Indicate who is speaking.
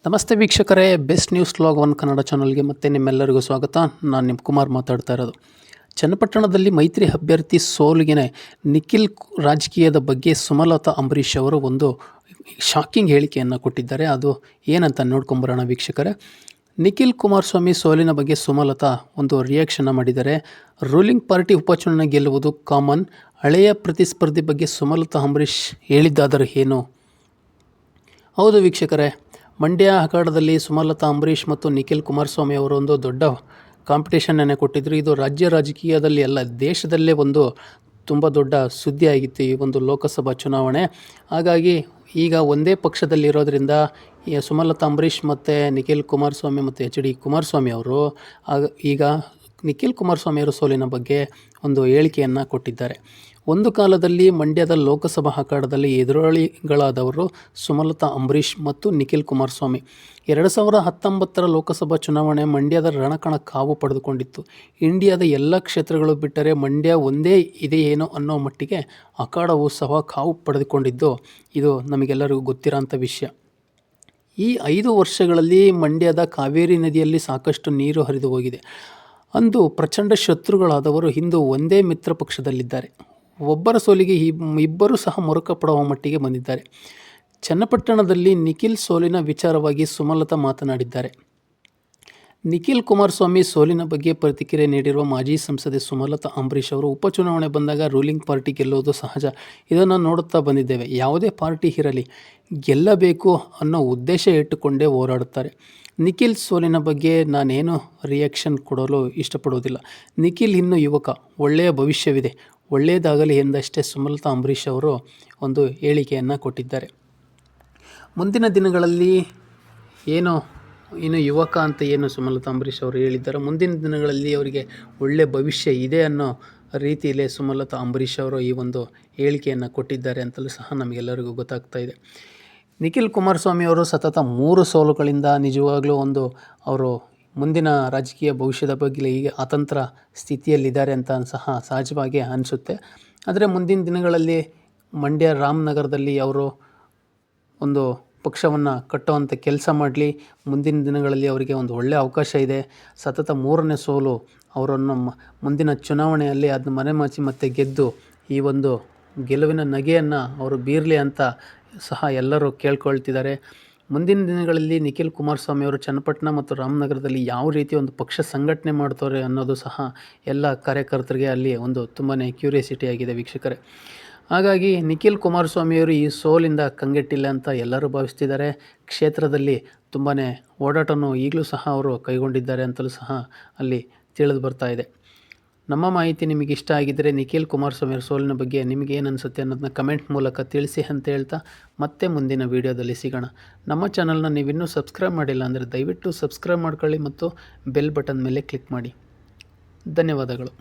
Speaker 1: ನಮಸ್ತೆ ವೀಕ್ಷಕರೇ, best news log one Kannada ಚಾನಲ್ಗೆ ಮತ್ತೆ ನಿಮ್ಮೆಲ್ಲರಿಗೂ ಸ್ವಾಗತ. ನಾನು ನಿಮ್ಮ ಕುಮಾರ್ ಮಾತಾಡ್ತಾ ಇರೋದು. ಚನ್ನಪಟ್ಟಣದಲ್ಲಿ ಮೈತ್ರಿ ಅಭ್ಯರ್ಥಿ ಸೋಲಿಗೆ ನಿಖಿಲ್ ರಾಜಕೀಯದ ಬಗ್ಗೆ ಸುಮಲತಾ ಅಂಬರೀಷ್ ಅವರು ಒಂದು ಶಾಕಿಂಗ್ ಹೇಳಿಕೆಯನ್ನು ಕೊಟ್ಟಿದ್ದಾರೆ. ಅದು ಏನಂತ ನೋಡ್ಕೊಂಬರೋಣ ವೀಕ್ಷಕರೇ. ನಿಖಿಲ್ ಕುಮಾರಸ್ವಾಮಿ ಸೋಲಿನ ಬಗ್ಗೆ ಸುಮಲತಾ ಒಂದು ರಿಯಾಕ್ಷನ್ ಮಾಡಿದ್ದಾರೆ. ರೂಲಿಂಗ್ ಪಾರ್ಟಿ ಉಪಚುನಾವಣೆ ಗೆಲ್ಲುವುದು ಕಾಮನ್. ಹಳೆಯ ಪ್ರತಿಸ್ಪರ್ಧಿ ಬಗ್ಗೆ ಸುಮಲತಾ ಅಂಬರೀಷ್ ಹೇಳಿದ್ದಾದರೂ ಏನು? ಹೌದು ವೀಕ್ಷಕರೇ, ಮಂಡ್ಯ ಅಖಾಡದಲ್ಲಿ ಸುಮಲತಾ ಅಂಬರೀಷ್ ಮತ್ತು ನಿಖಿಲ್ ಕುಮಾರಸ್ವಾಮಿ ಅವರು ಒಂದು ದೊಡ್ಡ ಕಾಂಪಿಟೇಷನನ್ನೇ ಕೊಟ್ಟಿದ್ದರು. ಇದು ರಾಜ್ಯ ರಾಜಕೀಯದಲ್ಲಿ ಅಲ್ಲ, ದೇಶದಲ್ಲೇ ಒಂದು ತುಂಬ ದೊಡ್ಡ ಸುದ್ದಿ ಆಗಿತ್ತು ಈ ಒಂದು ಲೋಕಸಭಾ ಚುನಾವಣೆ. ಹಾಗಾಗಿ ಈಗ ಒಂದೇ ಪಕ್ಷದಲ್ಲಿರೋದ್ರಿಂದ ಸುಮಲತಾ ಅಂಬರೀಷ್ ಮತ್ತು ನಿಖಿಲ್ ಕುಮಾರಸ್ವಾಮಿ ಮತ್ತು HD ಕುಮಾರಸ್ವಾಮಿ ಅವರು ಈಗ ನಿಖಿಲ್ ಕುಮಾರಸ್ವಾಮಿ ಅವರ ಸೋಲಿನ ಬಗ್ಗೆ ಒಂದು ಹೇಳಿಕೆಯನ್ನು ಕೊಟ್ಟಿದ್ದಾರೆ. ಒಂದು ಕಾಲದಲ್ಲಿ ಮಂಡ್ಯದ ಲೋಕಸಭಾ ಅಖಾಡದಲ್ಲಿ ಎದುರಾಳಿಗಳಾದವರು ಸುಮಲತಾ ಅಂಬರೀಷ್ ಮತ್ತು ನಿಖಿಲ್ ಕುಮಾರಸ್ವಾಮಿ. 2019 ಲೋಕಸಭಾ ಚುನಾವಣೆ ಮಂಡ್ಯದ ರಣಕಣ ಕಾವು ಪಡೆದುಕೊಂಡಿತ್ತು. ಇಂಡಿಯಾದ ಎಲ್ಲ ಕ್ಷೇತ್ರಗಳು ಬಿಟ್ಟರೆ ಮಂಡ್ಯ ಒಂದೇ ಇದೆಯೇನೋ ಅನ್ನೋ ಮಟ್ಟಿಗೆ ಅಖಾಡವು ಸಹ ಕಾವು ಪಡೆದುಕೊಂಡಿದ್ದು ಇದು ನಮಗೆಲ್ಲರಿಗೂ ಗೊತ್ತಿರೋಂಥ ವಿಷಯ. ಈ 5 ವರ್ಷಗಳಲ್ಲಿ ಮಂಡ್ಯದ ಕಾವೇರಿ ನದಿಯಲ್ಲಿ ಸಾಕಷ್ಟು ನೀರು ಹರಿದು ಹೋಗಿದೆ. ಅಂದು ಪ್ರಚಂಡ ಶತ್ರುಗಳಾದವರು ಇಂದು ಒಂದೇ ಮಿತ್ರ ಪಕ್ಷದಲ್ಲಿದ್ದಾರೆ. ಒಬ್ಬರ ಸೋಲಿಗೆ ಇಬ್ಬರೂ ಸಹ ಮೊರಕ ಪಡುವ ಮಟ್ಟಿಗೆ ಬಂದಿದ್ದಾರೆ. ಚನ್ನಪಟ್ಟಣದಲ್ಲಿ ನಿಖಿಲ್ ಸೋಲಿನ ವಿಚಾರವಾಗಿ ಸುಮಲತಾ ಮಾತನಾಡಿದ್ದಾರೆ. ನಿಖಿಲ್ ಕುಮಾರಸ್ವಾಮಿ ಸೋಲಿನ ಬಗ್ಗೆ ಪ್ರತಿಕ್ರಿಯೆ ನೀಡಿರುವ ಮಾಜಿ ಸಂಸದೆ ಸುಮಲತಾ ಅಂಬರೀಷ್ ಅವರು, ಉಪಚುನಾವಣೆ ಬಂದಾಗ ರೂಲಿಂಗ್ ಪಾರ್ಟಿ ಗೆಲ್ಲುವುದು ಸಹಜ. ಇದನ್ನು ನೋಡುತ್ತಾ ಬಂದಿದ್ದೇವೆ. ಯಾವುದೇ ಪಾರ್ಟಿ ಇರಲಿ, ಗೆಲ್ಲಬೇಕು ಅನ್ನೋ ಉದ್ದೇಶ ಇಟ್ಟುಕೊಂಡೇ ಹೋರಾಡುತ್ತಾರೆ. ನಿಖಿಲ್ ಸೋಲಿನ ಬಗ್ಗೆ ನಾನೇನು ರಿಯಾಕ್ಷನ್ ಕೊಡಲು ಇಷ್ಟಪಡುವುದಿಲ್ಲ. ನಿಖಿಲ್ ಇನ್ನೂ ಯುವಕ, ಒಳ್ಳೆಯ ಭವಿಷ್ಯವಿದೆ, ಒಳ್ಳೆಯದಾಗಲಿ ಎಂದಷ್ಟೇ ಸುಮಲತಾ ಅಂಬರೀಷ್ ಅವರು ಒಂದು ಹೇಳಿಕೆಯನ್ನು ಕೊಟ್ಟಿದ್ದಾರೆ. ಮುಂದಿನ ದಿನಗಳಲ್ಲಿ ಇನ್ನು ಯುವಕ ಅಂತ ಏನು ಸುಮಲತಾ ಅಂಬರೀಷ್ ಅವರು ಹೇಳಿದ್ದಾರೆ, ಮುಂದಿನ ದಿನಗಳಲ್ಲಿ ಅವರಿಗೆ ಒಳ್ಳೆಯ ಭವಿಷ್ಯ ಇದೆ ಅನ್ನೋ ರೀತಿಯಲ್ಲೇ ಸುಮಲತಾ ಅಂಬರೀಷ್ ಅವರು ಈ ಒಂದು ಹೇಳಿಕೆಯನ್ನು ಕೊಟ್ಟಿದ್ದಾರೆ ಅಂತಲೂ ಸಹ ನಮಗೆಲ್ಲರಿಗೂ ಗೊತ್ತಾಗ್ತಾ ಇದೆ. ನಿಖಿಲ್ ಕುಮಾರಸ್ವಾಮಿ ಅವರು ಸತತ 3 ಸೋಲುಗಳಿಂದ ನಿಜವಾಗ್ಲೂ ಅವರು ಮುಂದಿನ ರಾಜಕೀಯ ಭವಿಷ್ಯದ ಬಗ್ಗೆ ಈಗ ಅತಂತ್ರ ಸ್ಥಿತಿಯಲ್ಲಿದ್ದಾರೆ ಅಂತ ಸಹ ಸಹಜವಾಗಿ ಅನಿಸುತ್ತೆ. ಆದರೆ ಮುಂದಿನ ದಿನಗಳಲ್ಲಿ ಮಂಡ್ಯ ರಾಮನಗರದಲ್ಲಿ ಅವರು ಒಂದು ಪಕ್ಷವನ್ನು ಕಟ್ಟುವಂಥ ಕೆಲಸ ಮಾಡಲಿ. ಮುಂದಿನ ದಿನಗಳಲ್ಲಿ ಅವರಿಗೆ ಒಂದು ಒಳ್ಳೆಯ ಅವಕಾಶ ಇದೆ. ಸತತ 3ನೇ ಸೋಲು ಅವರನ್ನು ಮುಂದಿನ ಚುನಾವಣೆಯಲ್ಲಿ ಅದನ್ನ ಮರೆಮಾಚಿ ಮತ್ತೆ ಗೆದ್ದು ಈ ಒಂದು ಗೆಲುವಿನ ನಗೆಯನ್ನು ಅವರು ಬೀರಲಿ ಅಂತ ಸಹ ಎಲ್ಲರೂ ಕೇಳ್ಕೊಳ್ತಿದ್ದಾರೆ. ಮುಂದಿನ ದಿನಗಳಲ್ಲಿ ನಿಖಿಲ್ ಕುಮಾರಸ್ವಾಮಿ ಅವರು ಚನ್ನಪಟ್ಟಣ ಮತ್ತು ರಾಮನಗರದಲ್ಲಿ ಯಾವ ರೀತಿ ಒಂದು ಪಕ್ಷ ಸಂಘಟನೆ ಮಾಡ್ತಾರೆ ಅನ್ನೋದು ಸಹ ಎಲ್ಲ ಕಾರ್ಯಕರ್ತರಿಗೆ ಅಲ್ಲಿ ಒಂದು ತುಂಬಾ ಕ್ಯೂರಿಯಾಸಿಟಿ ಆಗಿದೆ ವೀಕ್ಷಕರೇ. ಹಾಗಾಗಿ ನಿಖಿಲ್ ಕುಮಾರಸ್ವಾಮಿಯವರು ಈ ಸೋಲಿಂದ ಕಂಗೆಟ್ಟಿಲ್ಲ ಅಂತ ಎಲ್ಲರೂ ಭಾವಿಸ್ತಿದ್ದಾರೆ. ಕ್ಷೇತ್ರದಲ್ಲಿ ತುಂಬಾ ಓಡಾಟನೂ ಈಗಲೂ ಸಹ ಅವರು ಕೈಗೊಂಡಿದ್ದಾರೆ ಅಂತಲೂ ಸಹ ಅಲ್ಲಿ ತಿಳಿದು ಬರ್ತಾ ಇದೆ. ನಮ್ಮ ಮಾಹಿತಿ ನಿಮಗೆ ಇಷ್ಟ ಆಗಿದ್ದರೆ ನಿಖಿಲ್ ಕುಮಾರಸ್ವಾಮಿ ಅವರ ಸೋಲಿನ ಬಗ್ಗೆ ನಿಮಗೆ ಏನು ಅನಿಸುತ್ತೆ ಅನ್ನೋದನ್ನ ಕಮೆಂಟ್ ಮೂಲಕ ತಿಳಿಸಿ ಅಂತ ಹೇಳ್ತಾ ಮತ್ತೆ ಮುಂದಿನ ವೀಡಿಯೋದಲ್ಲಿ ಸಿಗೋಣ. ನಮ್ಮ ಚಾನಲ್ನ ನೀವಿನ್ನೂ ಸಬ್ಸ್ಕ್ರೈಬ್ ಮಾಡಿಲ್ಲ ಅಂದರೆ ದಯವಿಟ್ಟು ಸಬ್ಸ್ಕ್ರೈಬ್ ಮಾಡ್ಕೊಳ್ಳಿ ಮತ್ತು ಬೆಲ್ ಬಟನ್ ಮೇಲೆ ಕ್ಲಿಕ್ ಮಾಡಿ. ಧನ್ಯವಾದಗಳು.